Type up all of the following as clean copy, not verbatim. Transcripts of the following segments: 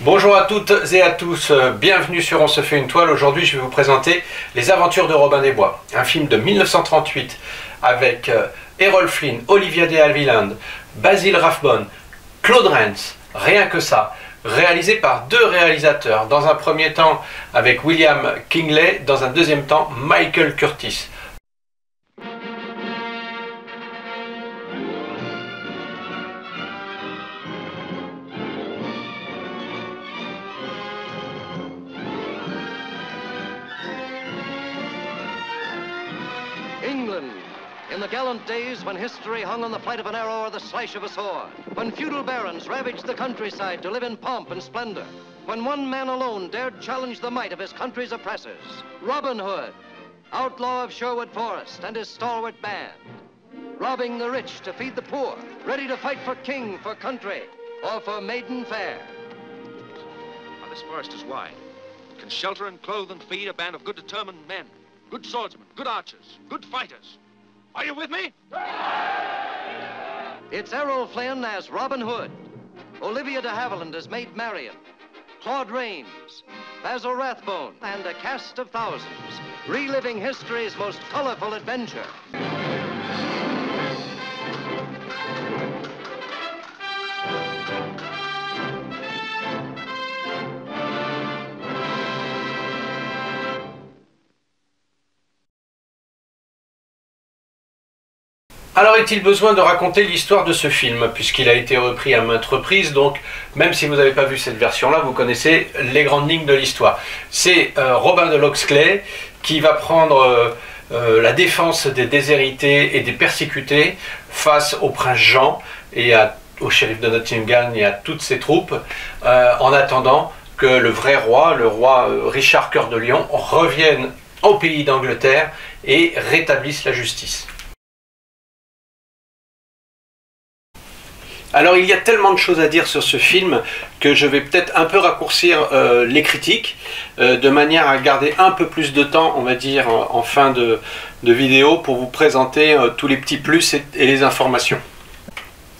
Bonjour à toutes et à tous, bienvenue sur On se fait une toile. Aujourd'hui je vais vous présenter Les Aventures de Robin des Bois, un film de 1938 avec Errol Flynn, Olivia de Havilland, Basil Rathbone, Claude Rains, rien que ça, réalisé par deux réalisateurs, dans un premier temps avec William Kingley, dans un deuxième temps Michael Curtiz. England, in the gallant days when history hung on the flight of an arrow or the slash of a sword, when feudal barons ravaged the countryside to live in pomp and splendor, when one man alone dared challenge the might of his country's oppressors, Robin Hood, outlaw of Sherwood Forest, and his stalwart band, robbing the rich to feed the poor, ready to fight for king, for country, or for maiden fair. Now, this forest is wide. It can shelter and clothe and feed a band of good determined men. Good swordsmen, good archers, good fighters. Are you with me? It's Errol Flynn as Robin Hood, Olivia de Havilland as Maid Marian, Claude Rains, Basil Rathbone, and a cast of thousands, reliving history's most colorful adventure. Alors est-il besoin de raconter l'histoire de ce film, puisqu'il a été repris à maintes reprises, donc même si vous n'avez pas vu cette version-là, vous connaissez les grandes lignes de l'histoire. C'est Robin de Locksley qui va prendre la défense des déshérités et des persécutés face au prince Jean et au shérif de Nottingham et à toutes ses troupes, en attendant que le vrai roi, le roi Richard Cœur de Lion, revienne au pays d'Angleterre et rétablisse la justice. Alors il y a tellement de choses à dire sur ce film que je vais peut-être un peu raccourcir les critiques de manière à garder un peu plus de temps, on va dire, en fin de vidéo pour vous présenter tous les petits plus et les informations.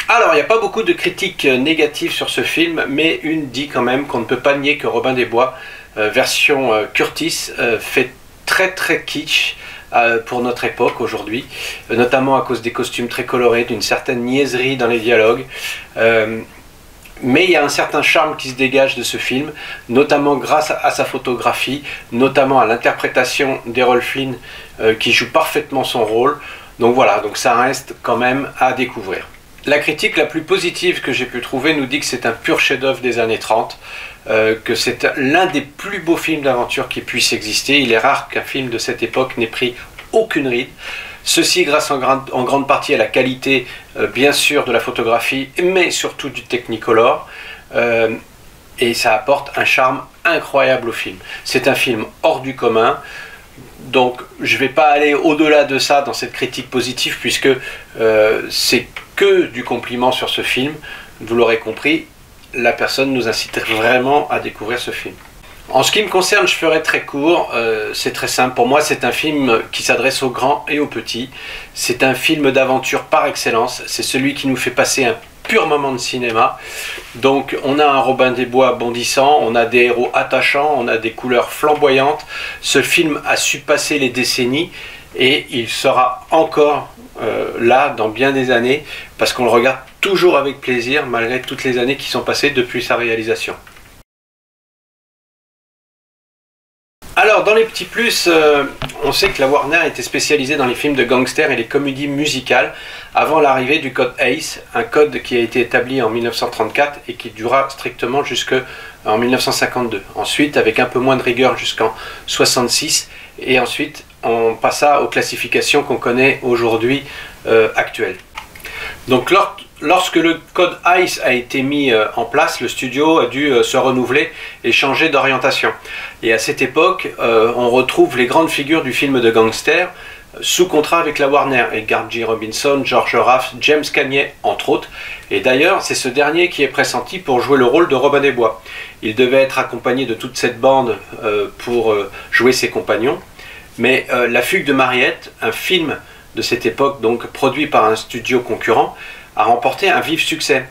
Alors il n'y a pas beaucoup de critiques négatives sur ce film, mais une dit quand même qu'on ne peut pas nier que Robin des Bois, version Curtiz, fait très kitsch pour notre époque aujourd'hui, notamment à cause des costumes très colorés, d'une certaine niaiserie dans les dialogues. Mais il y a un certain charme qui se dégage de ce film, notamment grâce à sa photographie, notamment à l'interprétation d'Errol Flynn qui joue parfaitement son rôle. Donc voilà, donc ça reste quand même à découvrir. La critique la plus positive que j'ai pu trouver nous dit que c'est un pur chef-d'œuvre des années 30, que c'est l'un des plus beaux films d'aventure qui puisse exister. Il est rare qu'un film de cette époque n'ait pris aucune ride. Ceci grâce en grande partie à la qualité, bien sûr, de la photographie, mais surtout du Technicolor. Et ça apporte un charme incroyable au film. C'est un film hors du commun. Donc je ne vais pas aller au-delà de ça dans cette critique positive, puisque c'est que du compliment sur ce film. Vous l'aurez compris, la personne nous incite vraiment à découvrir ce film. En ce qui me concerne, je ferai très court, c'est très simple. Pour moi, c'est un film qui s'adresse aux grands et aux petits. C'est un film d'aventure par excellence. C'est celui qui nous fait passer un pur moment de cinéma. Donc on a un Robin des Bois bondissant, on a des héros attachants, on a des couleurs flamboyantes. Ce film a su passer les décennies et il sera encore là dans bien des années, parce qu'on le regarde toujours avec plaisir malgré toutes les années qui sont passées depuis sa réalisation. Alors dans les petits plus, on sait que la Warner était spécialisée dans les films de gangsters et les comédies musicales avant l'arrivée du code ACE, un code qui a été établi en 1934 et qui durera strictement jusqu'en 1952. Ensuite, avec un peu moins de rigueur jusqu'en 1966, et ensuite on passa aux classifications qu'on connaît aujourd'hui actuelles. Donc lorsque le code ACE a été mis en place, le studio a dû se renouveler et changer d'orientation. Et à cette époque, on retrouve les grandes figures du film de gangster sous contrat avec la Warner, Edgar G. Robinson, George Raft, James Cagney, entre autres. Et d'ailleurs, c'est ce dernier qui est pressenti pour jouer le rôle de Robin des Bois. Il devait être accompagné de toute cette bande pour jouer ses compagnons. Mais La Fugue de Mariette, un film de cette époque, donc produit par un studio concurrent, a remporté un vif succès.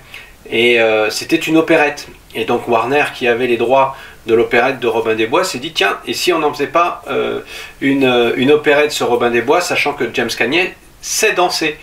et c'était une opérette. Et donc Warner, qui avait les droits de l'opérette de Robin des Bois, s'est dit tiens, et si on n'en faisait pas une opérette sur Robin des Bois, sachant que James Cagney sait danser.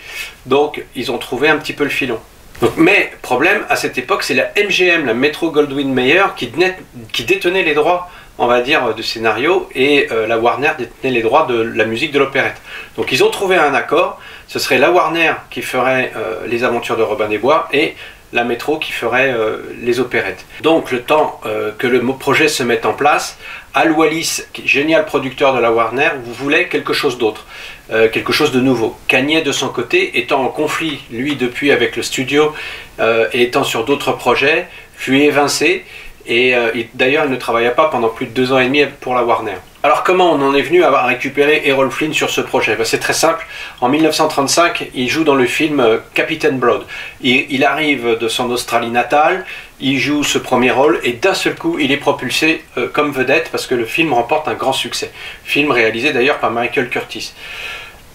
Donc ils ont trouvé un petit peu le filon. Donc, mais problème, à cette époque, c'est la MGM, la Metro-Goldwyn-Mayer, qui détenait les droits, on va dire, du scénario, et la Warner détenait les droits de la musique de l'opérette. Donc ils ont trouvé un accord, ce serait la Warner qui ferait les aventures de Robin des Bois, et la Metro qui ferait les opérettes. Donc le temps que le projet se mette en place, Al Wallis, génial producteur de la Warner, voulait quelque chose d'autre, quelque chose de nouveau. Cagney, de son côté, étant en conflit, lui, depuis avec le studio, et étant sur d'autres projets, fut évincé, et d'ailleurs il ne travailla pas pendant plus de 2 ans et demi pour la Warner. Alors comment on en est venu à récupérer Errol Flynn sur ce projet? C'est très simple, en 1935 il joue dans le film Captain Blood. Il arrive de son Australie natale, il joue ce premier rôle et d'un seul coup il est propulsé comme vedette parce que le film remporte un grand succès. Film réalisé d'ailleurs par Michael Curtiz.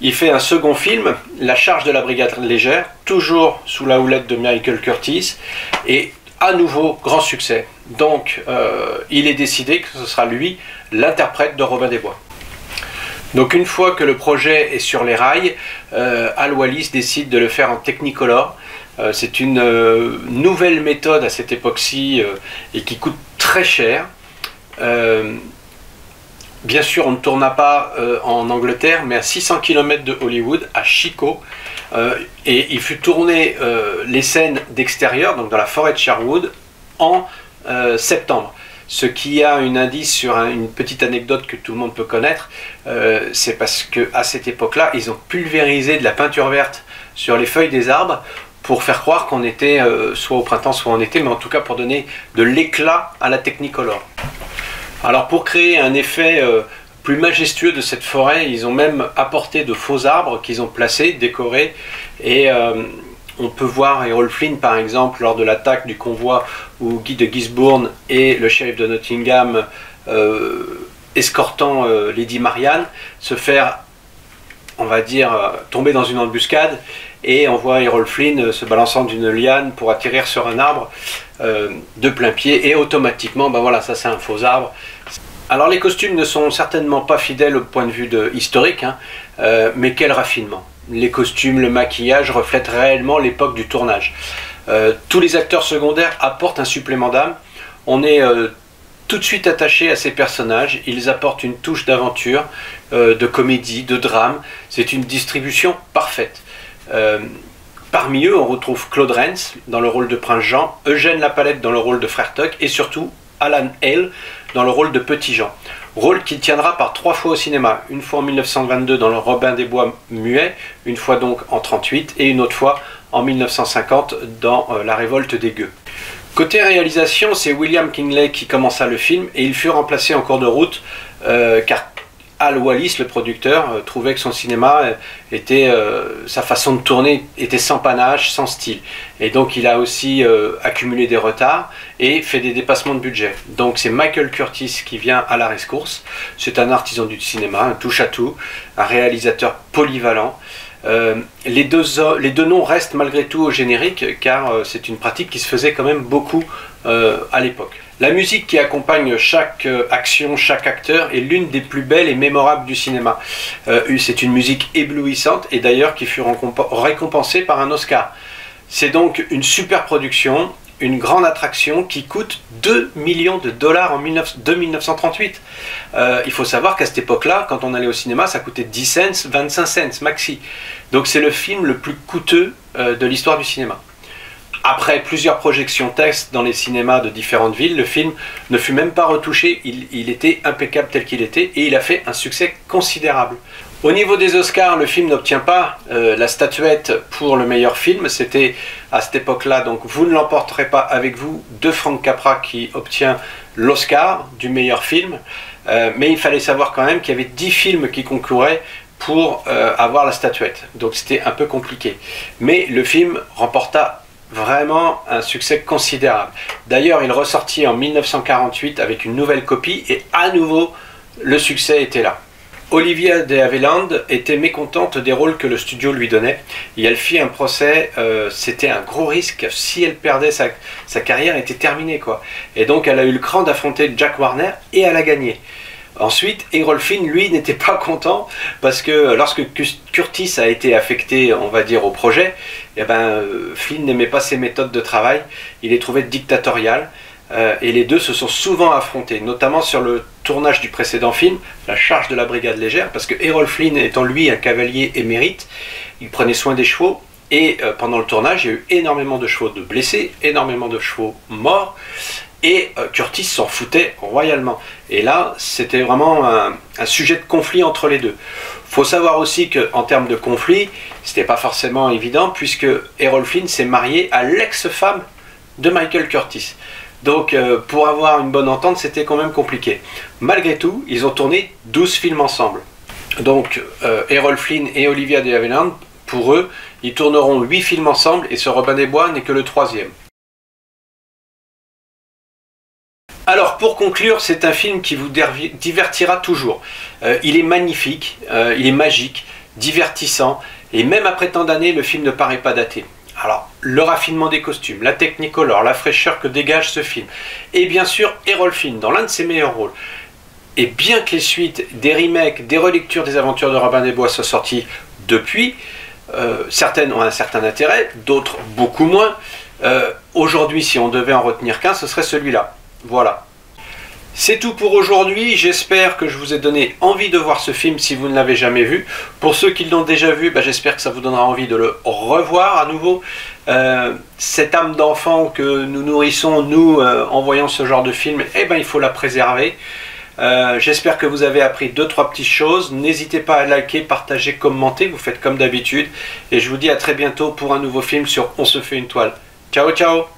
Il fait un second film, La charge de la brigade légère, toujours sous la houlette de Michael Curtiz, et à nouveau grand succès. Donc il est décidé que ce sera lui l'interprète de Robin des Bois. Donc une fois que le projet est sur les rails, Al Wallis décide de le faire en Technicolor. C'est une nouvelle méthode à cette époque-ci et qui coûte très cher. Bien sûr, on ne tourna pas en Angleterre, mais à 600 km de Hollywood, à Chico. Et il fut tourné les scènes d'extérieur, donc dans la forêt de Sherwood, en septembre. Ce qui a un indice sur une petite anecdote que tout le monde peut connaître, c'est parce qu'à cette époque-là, ils ont pulvérisé de la peinture verte sur les feuilles des arbres pour faire croire qu'on était soit au printemps, soit en été, mais en tout cas pour donner de l'éclat à la Technicolor. Alors pour créer un effet plus majestueux de cette forêt, ils ont même apporté de faux arbres qu'ils ont placés, décorés, et on peut voir Errol Flynn par exemple lors de l'attaque du convoi où Guy de Gisborne et le shérif de Nottingham escortant Lady Marianne se faire, on va dire, tomber dans une embuscade, et on voit Errol Flynn se balançant d'une liane pour atterrir sur un arbre de plein pied, et automatiquement, ben voilà, ça c'est un faux arbre. Alors les costumes ne sont certainement pas fidèles au point de vue historique, hein, mais quel raffinement. Les costumes, le maquillage reflètent réellement l'époque du tournage. Tous les acteurs secondaires apportent un supplément d'âme. On est tout de suite attaché à ces personnages. Ils apportent une touche d'aventure, de comédie, de drame. C'est une distribution parfaite. Parmi eux, on retrouve Claude Rains dans le rôle de Prince Jean, Eugène Lapalette dans le rôle de Frère Tuck et surtout Alan Hale dans le rôle de Petit Jean. Rôle qu'il tiendra par 3 fois au cinéma, une fois en 1922 dans le Robin des Bois muet, une fois donc en 1938 et une autre fois en 1950 dans La Révolte des Gueux. Côté réalisation, c'est William Kingley qui commença le film et il fut remplacé en cours de route car Al Wallis, le producteur, trouvait que son cinéma était, sa façon de tourner était sans panache, sans style. Et donc il a aussi accumulé des retards et fait des dépassements de budget. Donc c'est Michael Curtiz qui vient à la rescousse. C'est un artisan du cinéma, un touche-à-tout, un réalisateur polyvalent. Les deux noms restent malgré tout au générique car c'est une pratique qui se faisait quand même beaucoup à l'époque. La musique qui accompagne chaque action, chaque acteur est l'une des plus belles et mémorables du cinéma. C'est une musique éblouissante et d'ailleurs qui fut récompensée par un Oscar. C'est donc une super production, une grande attraction qui coûte 2 millions de dollars en 1938. Il faut savoir qu'à cette époque-là, quand on allait au cinéma, ça coûtait 10 cents, 25 cents maxi. Donc c'est le film le plus coûteux de l'histoire du cinéma. Après plusieurs projections test dans les cinémas de différentes villes, le film ne fut même pas retouché, il était impeccable tel qu'il était et il a fait un succès considérable. Au niveau des Oscars, le film n'obtient pas la statuette pour le meilleur film, c'était à cette époque-là, donc Vous ne l'emporterez pas avec vous de Frank Capra qui obtient l'Oscar du meilleur film, mais il fallait savoir quand même qu'il y avait 10 films qui concouraient pour avoir la statuette, donc c'était un peu compliqué. Mais le film remporta vraiment un succès considérable. D'ailleurs, il ressortit en 1948 avec une nouvelle copie et à nouveau, le succès était là. Olivia de Havilland était mécontente des rôles que le studio lui donnait et elle fit un procès, c'était un gros risque, si elle perdait sa carrière était terminée quoi. Et donc elle a eu le cran d'affronter Jack Warner et elle a gagné. Ensuite, Errol Flynn, lui, n'était pas content parce que lorsque Curtis a été affecté, on va dire, au projet, eh ben, Flynn n'aimait pas ses méthodes de travail, il les trouvait dictatoriales. Et les deux se sont souvent affrontés, notamment sur le tournage du précédent film, La charge de la brigade légère, parce que Errol Flynn étant lui un cavalier émérite, il prenait soin des chevaux, et pendant le tournage, il y a eu énormément de chevaux de blessés, énormément de chevaux morts, et Curtis s'en foutait royalement. Et là, c'était vraiment un sujet de conflit entre les deux. Il faut savoir aussi qu'en termes de conflit, c'était pas forcément évident, puisque Errol Flynn s'est marié à l'ex-femme de Michael Curtis. Donc pour avoir une bonne entente, c'était quand même compliqué. Malgré tout, ils ont tourné 12 films ensemble. Donc Errol Flynn et Olivia de Havilland, pour eux, ils tourneront 8 films ensemble et ce Robin des Bois n'est que le 3e. Alors pour conclure, c'est un film qui vous divertira toujours. Il est magnifique, il est magique, divertissant et même après tant d'années, le film ne paraît pas daté. Alors, le raffinement des costumes, la technicolor, la fraîcheur que dégage ce film, et bien sûr Errol Flynn dans l'un de ses meilleurs rôles. Et bien que les suites, des remakes, des relectures des aventures de Robin des Bois soient sorties depuis, certaines ont un certain intérêt, d'autres beaucoup moins. Aujourd'hui, si on devait en retenir qu'un, ce serait celui-là. Voilà. C'est tout pour aujourd'hui, j'espère que je vous ai donné envie de voir ce film si vous ne l'avez jamais vu. Pour ceux qui l'ont déjà vu, j'espère que ça vous donnera envie de le revoir à nouveau. Cette âme d'enfant que nous nourrissons, nous, en voyant ce genre de film, il faut la préserver. J'espère que vous avez appris 2-3 petites choses. N'hésitez pas à liker, partager, commenter, vous faites comme d'habitude. Et je vous dis à très bientôt pour un nouveau film sur On se fait une toile. Ciao, ciao!